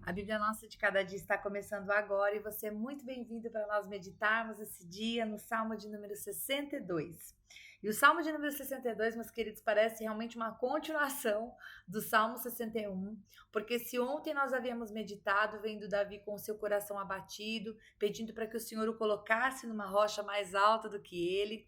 A Bíblia Nossa de Cada Dia está começando agora e você é muito bem-vindo para nós meditarmos esse dia no Salmo de número 62. E o Salmo de número 62, meus queridos, parece realmente uma continuação do Salmo 61, porque se ontem nós havíamos meditado vendo Davi com o seu coração abatido, pedindo para que o Senhor o colocasse numa rocha mais alta do que ele,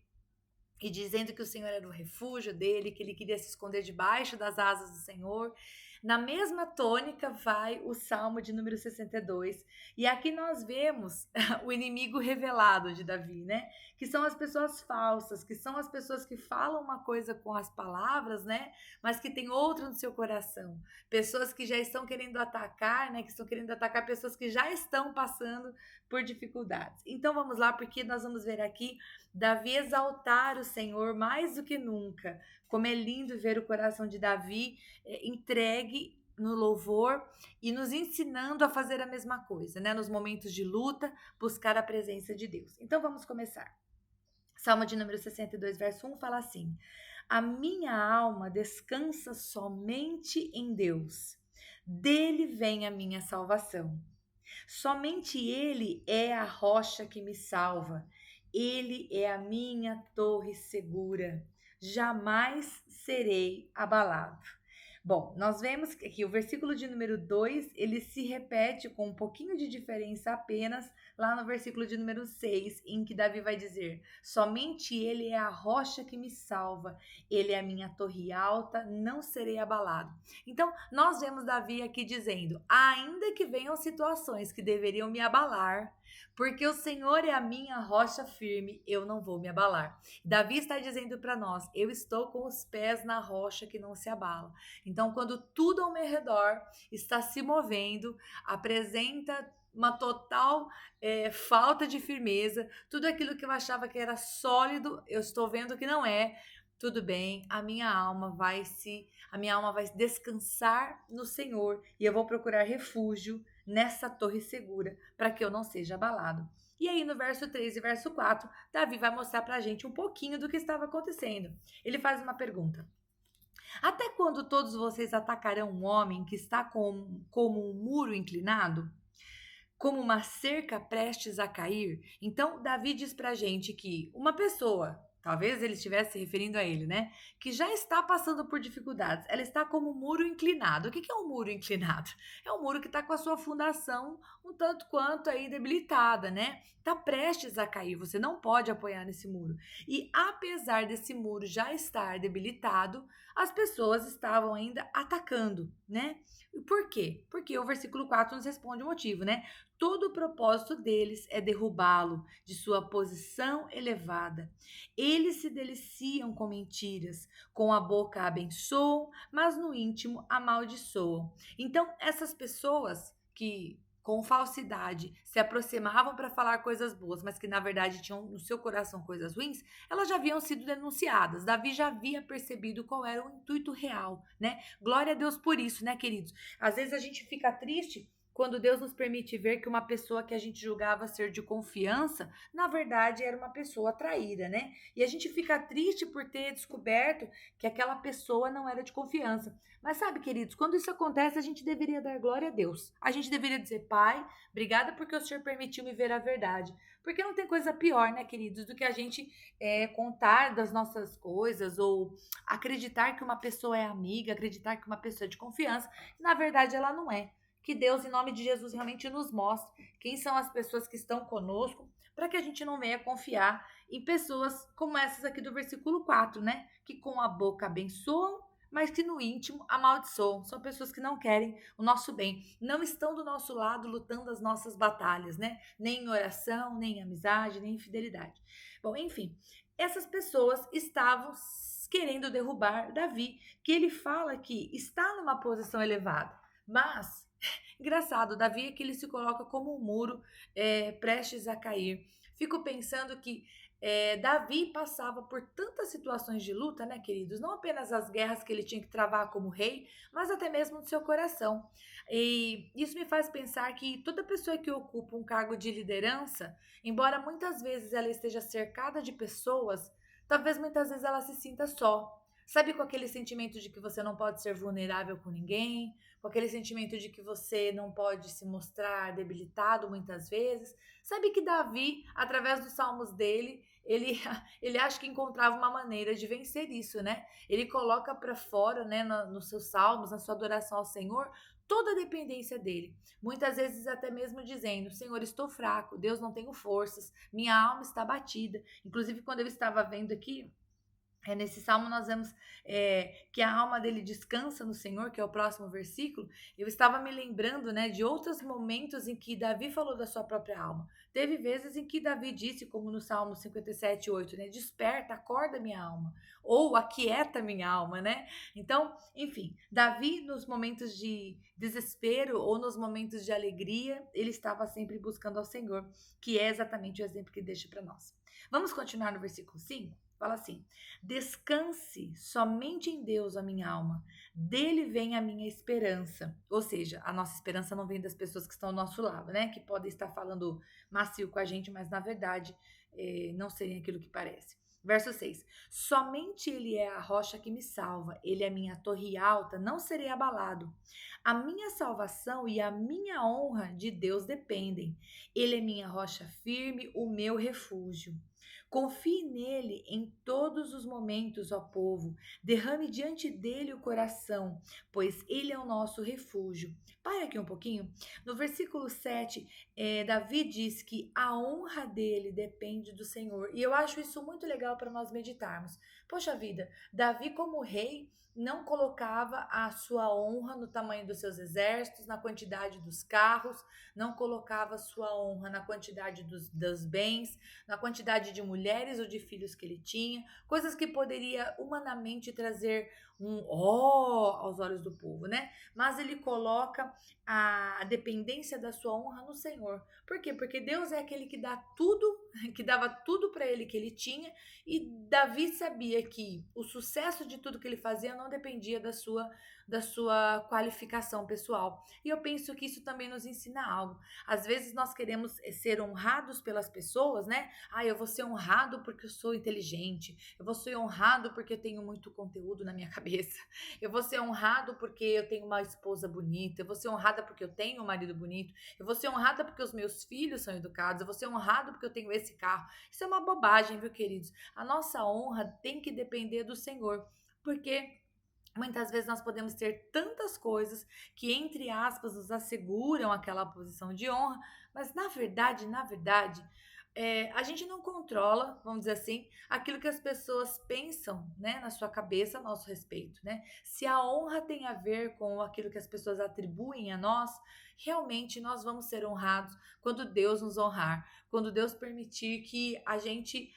e dizendo que o Senhor era o refúgio dele, que ele queria se esconder debaixo das asas do Senhor. Na mesma tônica vai o Salmo de número 62, e aqui nós vemos o inimigo revelado de Davi, né? Que são as pessoas falsas, que são as pessoas que falam uma coisa com as palavras, né? Mas que tem outra no seu coração. Pessoas que já estão querendo atacar, né? Que estão querendo atacar pessoas que já estão passando por dificuldades. Então vamos lá, porque nós vamos ver aqui Davi exaltar o Senhor mais do que nunca. Como é lindo ver o coração de Davi entregue no louvor e nos ensinando a fazer a mesma coisa, né? Nos momentos de luta, buscar a presença de Deus. Então vamos começar. Salmo de número 62, verso 1 fala assim: A minha alma descansa somente em Deus. Dele vem a minha salvação. Somente Ele é a rocha que me salva. Ele é a minha torre segura. Jamais serei abalado. Bom, nós vemos que aqui o versículo de número 2 ele se repete com um pouquinho de diferença apenas lá no versículo de número 6, em que Davi vai dizer: Somente Ele é a rocha que me salva, Ele é a minha torre alta, não serei abalado. Então, nós vemos Davi aqui dizendo: ainda que venham situações que deveriam me abalar, porque o Senhor é a minha rocha firme, eu não vou me abalar. Davi está dizendo para nós: eu estou com os pés na rocha que não se abala. Então, quando tudo ao meu redor está se movendo, apresenta uma total falta de firmeza, tudo aquilo que eu achava que era sólido, eu estou vendo que não é. Tudo bem, a minha alma vai descansar no Senhor e eu vou procurar refúgio nessa torre segura para que eu não seja abalado. E aí no verso 3 e verso 4, Davi vai mostrar para a gente um pouquinho do que estava acontecendo. Ele faz uma pergunta: até quando todos vocês atacarão um homem que está como um muro inclinado? Como uma cerca prestes a cair? Então, Davi diz pra gente que uma pessoa, talvez ele estivesse se referindo a ele, né? Que já está passando por dificuldades, ela está como um muro inclinado. O que é um muro inclinado? É um muro que está com a sua fundação um tanto quanto aí debilitada, né? Está prestes a cair, você não pode apoiar nesse muro. E apesar desse muro já estar debilitado, as pessoas estavam ainda atacando, né? Por quê? Porque o versículo 4 nos responde o motivo, né? Todo o propósito deles é derrubá-lo de sua posição elevada. Eles se deliciam com mentiras, com a boca abençoam, mas no íntimo amaldiçoam. Então, essas pessoas que com falsidade se aproximavam para falar coisas boas, mas que na verdade tinham no seu coração coisas ruins, elas já haviam sido denunciadas. Davi já havia percebido qual era o intuito real, né? Glória a Deus por isso, né, queridos? Às vezes a gente fica triste quando Deus nos permite ver que uma pessoa que a gente julgava ser de confiança, na verdade era uma pessoa traíra, né? E a gente fica triste por ter descoberto que aquela pessoa não era de confiança. Mas sabe, queridos, quando isso acontece, a gente deveria dar glória a Deus. A gente deveria dizer: Pai, obrigada porque o Senhor permitiu me ver a verdade. Porque não tem coisa pior, né, queridos, do que a gente contar das nossas coisas ou acreditar que uma pessoa é amiga, acreditar que uma pessoa é de confiança, e na verdade ela não é. Que Deus, em nome de Jesus, realmente nos mostre quem são as pessoas que estão conosco, para que a gente não venha confiar em pessoas como essas aqui do versículo 4, né? Que com a boca abençoam, mas que no íntimo amaldiçoam. São pessoas que não querem o nosso bem, não estão do nosso lado lutando as nossas batalhas, né? Nem em oração, nem em amizade, nem em fidelidade. Bom, enfim, essas pessoas estavam querendo derrubar Davi, que ele fala que está numa posição elevada, mas engraçado, Davi é que ele se coloca como um muro prestes a cair. Fico pensando que Davi passava por tantas situações de luta, né, queridos? Não apenas as guerras que ele tinha que travar como rei, mas até mesmo no seu coração. E isso me faz pensar que toda pessoa que ocupa um cargo de liderança, embora muitas vezes ela esteja cercada de pessoas, talvez muitas vezes ela se sinta só. Sabe, com aquele sentimento de que você não pode ser vulnerável com ninguém, com aquele sentimento de que você não pode se mostrar debilitado muitas vezes. Sabe que Davi, através dos salmos dele, ele, ele acha que encontrava uma maneira de vencer isso, né? Ele coloca para fora, né, nos seus salmos, na sua adoração ao Senhor, toda a dependência dele. Muitas vezes até mesmo dizendo: Senhor, estou fraco, Deus, não tenho forças, minha alma está batida. Inclusive, quando eu estava vendo aqui, nesse salmo nós vemos que a alma dele descansa no Senhor, que é o próximo versículo. Eu estava me lembrando, né, de outros momentos em que Davi falou da sua própria alma. Teve vezes em que Davi disse, como no Salmo 57:8, né, desperta, acorda minha alma, ou aquieta minha alma, né? Então, enfim, Davi nos momentos de desespero ou nos momentos de alegria, ele estava sempre buscando ao Senhor, que é exatamente o exemplo que deixa para nós. Vamos continuar no versículo 5? Fala assim: descanse somente em Deus, a minha alma, dele vem a minha esperança. Ou seja, a nossa esperança não vem das pessoas que estão ao nosso lado, né? Que podem estar falando macio com a gente, mas na verdade não serem aquilo que parece. Verso 6: somente ele é a rocha que me salva, ele é a minha torre alta, não serei abalado. A minha salvação e a minha honra de Deus dependem. Ele é minha rocha firme, o meu refúgio. Confie nele em todos os momentos, ó povo. Derrame diante dele o coração, pois ele é o nosso refúgio. Para aqui um pouquinho. No versículo 7, Davi diz que a honra dele depende do Senhor. E eu acho isso muito legal para nós meditarmos. Poxa vida, Davi, como rei, não colocava a sua honra no tamanho dos seus exércitos, na quantidade dos carros, não colocava a sua honra na quantidade dos bens, na quantidade de mulheres ou de filhos que ele tinha, coisas que poderia humanamente trazer um aos olhos do povo, né? Mas ele coloca a dependência da sua honra no Senhor. Por quê? Porque Deus é aquele que dá tudo, que dava tudo para ele que ele tinha, e Davi sabia que o sucesso de tudo que ele fazia não dependia da sua qualificação pessoal. E eu penso que isso também nos ensina algo. Às vezes nós queremos ser honrados pelas pessoas, né? Ah, eu vou ser honrado porque eu sou inteligente. Eu vou ser honrado porque eu tenho muito conteúdo na minha cabeça. Eu vou ser honrado porque eu tenho uma esposa bonita. Eu vou ser honrada porque eu tenho um marido bonito. Eu vou ser honrada porque os meus filhos são educados. Eu vou ser honrado porque eu tenho esse carro. Isso é uma bobagem, viu, queridos? A nossa honra tem que depender do Senhor, porque muitas vezes nós podemos ter tantas coisas que, entre aspas, nos asseguram aquela posição de honra, mas na verdade, a gente não controla, vamos dizer assim, aquilo que as pessoas pensam, né, na sua cabeça a nosso respeito, né? Se a honra tem a ver com aquilo que as pessoas atribuem a nós, realmente nós vamos ser honrados quando Deus nos honrar, quando Deus permitir que a gente,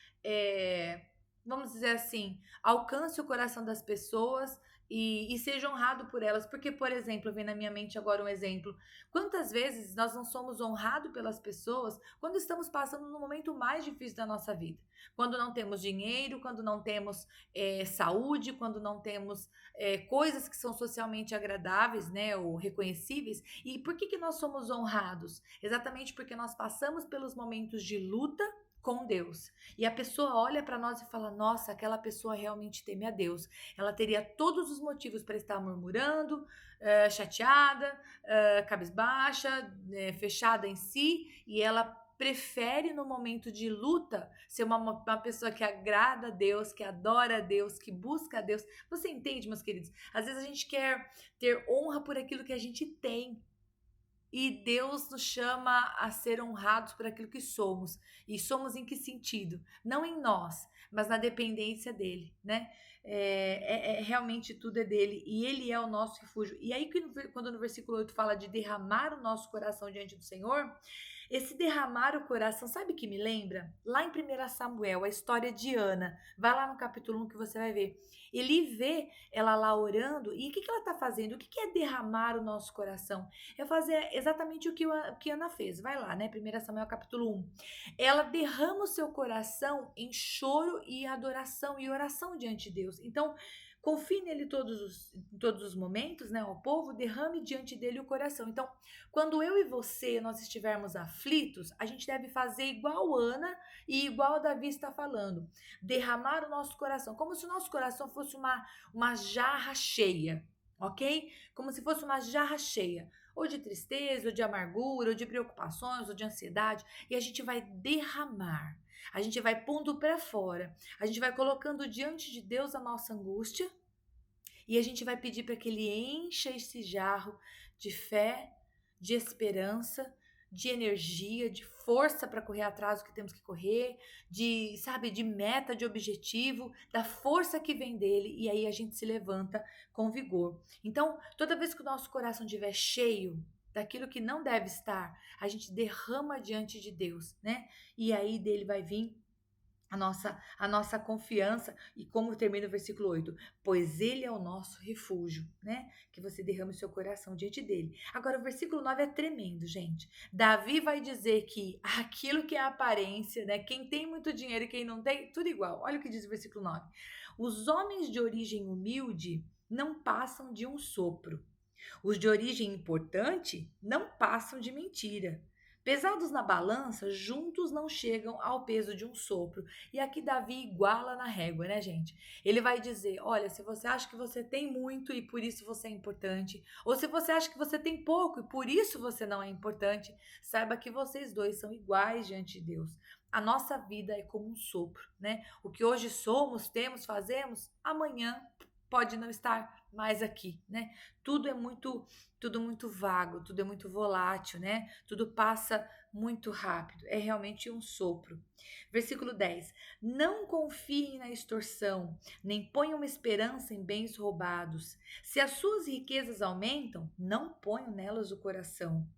vamos dizer assim, alcance o coração das pessoas e seja honrado por elas. Porque, por exemplo, vem na minha mente agora um exemplo. Quantas vezes nós não somos honrados pelas pessoas quando estamos passando no momento mais difícil da nossa vida? Quando não temos dinheiro, quando não temos saúde, quando não temos coisas que são socialmente agradáveis, né, ou reconhecíveis. E por que nós somos honrados? Exatamente porque nós passamos pelos momentos de luta com Deus. E a pessoa olha para nós e fala: nossa, aquela pessoa realmente teme a Deus. Ela teria todos os motivos para estar murmurando, chateada, cabisbaixa, fechada em si, e ela prefere, no momento de luta, ser uma pessoa que agrada a Deus, que adora a Deus, que busca a Deus. Você entende, meus queridos? Às vezes a gente quer ter honra por aquilo que a gente tem, e Deus nos chama a ser honrados por aquilo que somos. E somos em que sentido? Não em nós, mas na dependência dele, né? Realmente tudo é dele e ele é o nosso refúgio. E aí, quando no versículo 8 fala de derramar o nosso coração diante do Senhor, esse derramar o coração, sabe o que me lembra? Lá em 1 Samuel, a história de Ana. Vai lá no capítulo 1 que você vai ver. Ele vê ela lá orando, e o que ela está fazendo? O que é derramar o nosso coração? É fazer exatamente o que Ana fez. Vai lá, né? 1 Samuel capítulo 1. Ela derrama o seu coração em choro e adoração e oração diante de Deus. Então, Confie nele em todos os momentos, né? O povo derrame diante dele o coração. Então, quando eu e você nós estivermos aflitos, a gente deve fazer igual Ana e igual Davi está falando, derramar o nosso coração, como se o nosso coração fosse uma jarra cheia, ok? Como se fosse uma jarra cheia, ou de tristeza, ou de amargura, ou de preocupações, ou de ansiedade, e a gente vai derramar. A gente vai pondo para fora, a gente vai colocando diante de Deus a nossa angústia e a gente vai pedir para que Ele encha esse jarro de fé, de esperança, de energia, de força para correr atrás do que temos que correr, de, sabe, de meta, de objetivo, da força que vem dele, e aí a gente se levanta com vigor. Então, toda vez que o nosso coração estiver cheio daquilo que não deve estar, a gente derrama diante de Deus, né? E aí dele vai vir a nossa confiança, e como termina o versículo 8, pois ele é o nosso refúgio, né? Que você derrame o seu coração diante dele. Agora, o versículo 9 é tremendo, gente. Davi vai dizer que aquilo que é aparência, né? Quem tem muito dinheiro e quem não tem, tudo igual. Olha o que diz o versículo 9. Os homens de origem humilde não passam de um sopro. Os de origem importante não passam de mentira. Pesados na balança, juntos não chegam ao peso de um sopro. E aqui Davi iguala na régua, né, gente? Ele vai dizer: olha, se você acha que você tem muito e por isso você é importante, ou se você acha que você tem pouco e por isso você não é importante, saiba que vocês dois são iguais diante de Deus. A nossa vida é como um sopro, né? O que hoje somos, temos, fazemos, amanhã pode não estar mais aqui, né? Tudo é muito vago, tudo é muito volátil, né? Tudo passa muito rápido. É realmente um sopro. Versículo 10. Não confiem na extorsão, nem ponham esperança em bens roubados. Se as suas riquezas aumentam, não ponham nelas o coração.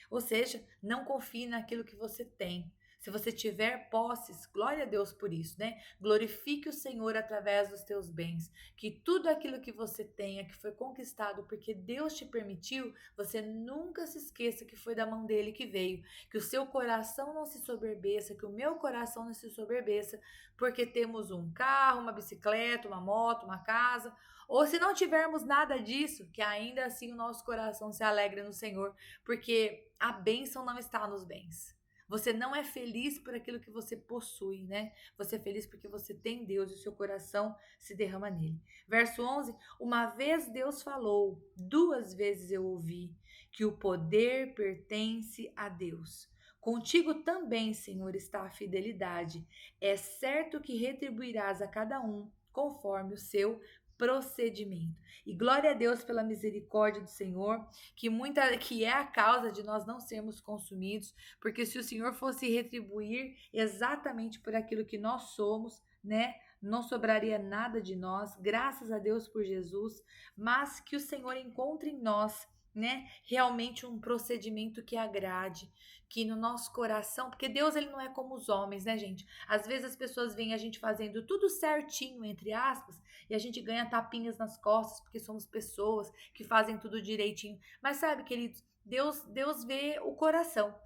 Ou seja, não confie naquilo que você tem. Se você tiver posses, glória a Deus por isso, né? Glorifique o Senhor através dos teus bens. Que tudo aquilo que você tenha, que foi conquistado porque Deus te permitiu, você nunca se esqueça que foi da mão dele que veio. Que o seu coração não se soberbeça, que o meu coração não se soberbeça, porque temos um carro, uma bicicleta, uma moto, uma casa. Ou se não tivermos nada disso, que ainda assim o nosso coração se alegre no Senhor, porque a bênção não está nos bens. Você não é feliz por aquilo que você possui, né? Você é feliz porque você tem Deus e o seu coração se derrama nele. Verso 11: uma vez Deus falou, duas vezes eu ouvi, que o poder pertence a Deus. Contigo também, Senhor, está a fidelidade. É certo que retribuirás a cada um conforme o seu procedimento. E glória a Deus pela misericórdia do Senhor, que é a causa de nós não sermos consumidos, porque se o Senhor fosse retribuir exatamente por aquilo que nós somos, né, não sobraria nada de nós, graças a Deus por Jesus, mas que o Senhor encontre em nós, né, realmente um procedimento que agrade, que no nosso coração, porque Deus ele não é como os homens, né, gente? Às vezes as pessoas veem a gente fazendo tudo certinho, entre aspas, e a gente ganha tapinhas nas costas porque somos pessoas que fazem tudo direitinho. Mas sabe, queridos, Deus vê o coração.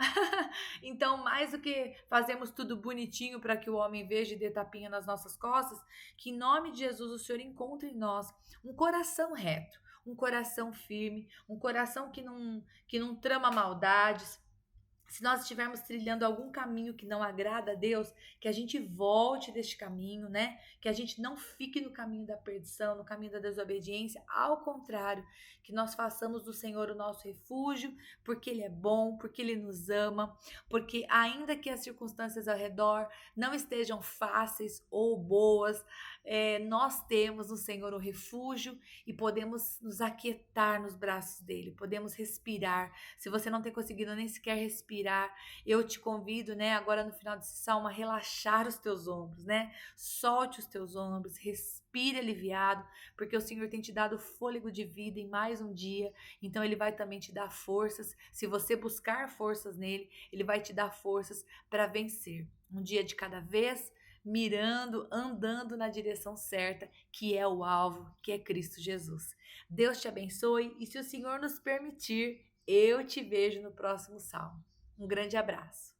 Então, mais do que fazemos tudo bonitinho para que o homem veja e dê tapinha nas nossas costas, que em nome de Jesus o Senhor encontre em nós um coração reto, um coração firme, um coração que não trama maldades. Se nós estivermos trilhando algum caminho que não agrada a Deus, que a gente volte deste caminho, né? Que a gente não fique no caminho da perdição, no caminho da desobediência. Ao contrário, que nós façamos do Senhor o nosso refúgio, porque Ele é bom, porque Ele nos ama, porque ainda que as circunstâncias ao redor não estejam fáceis ou boas, nós temos no Senhor o refúgio e podemos nos aquietar nos braços dEle, podemos respirar. Se você não tem conseguido nem sequer respirar, eu te convido, né, agora no final desse salmo, a relaxar os teus ombros, né? Solte os teus ombros, respire aliviado, porque o Senhor tem te dado fôlego de vida em mais um dia, então Ele vai também te dar forças. Se você buscar forças nele, Ele vai te dar forças para vencer. Um dia de cada vez, mirando, andando na direção certa, que é o alvo, que é Cristo Jesus. Deus te abençoe e se o Senhor nos permitir, eu te vejo no próximo salmo. Um grande abraço.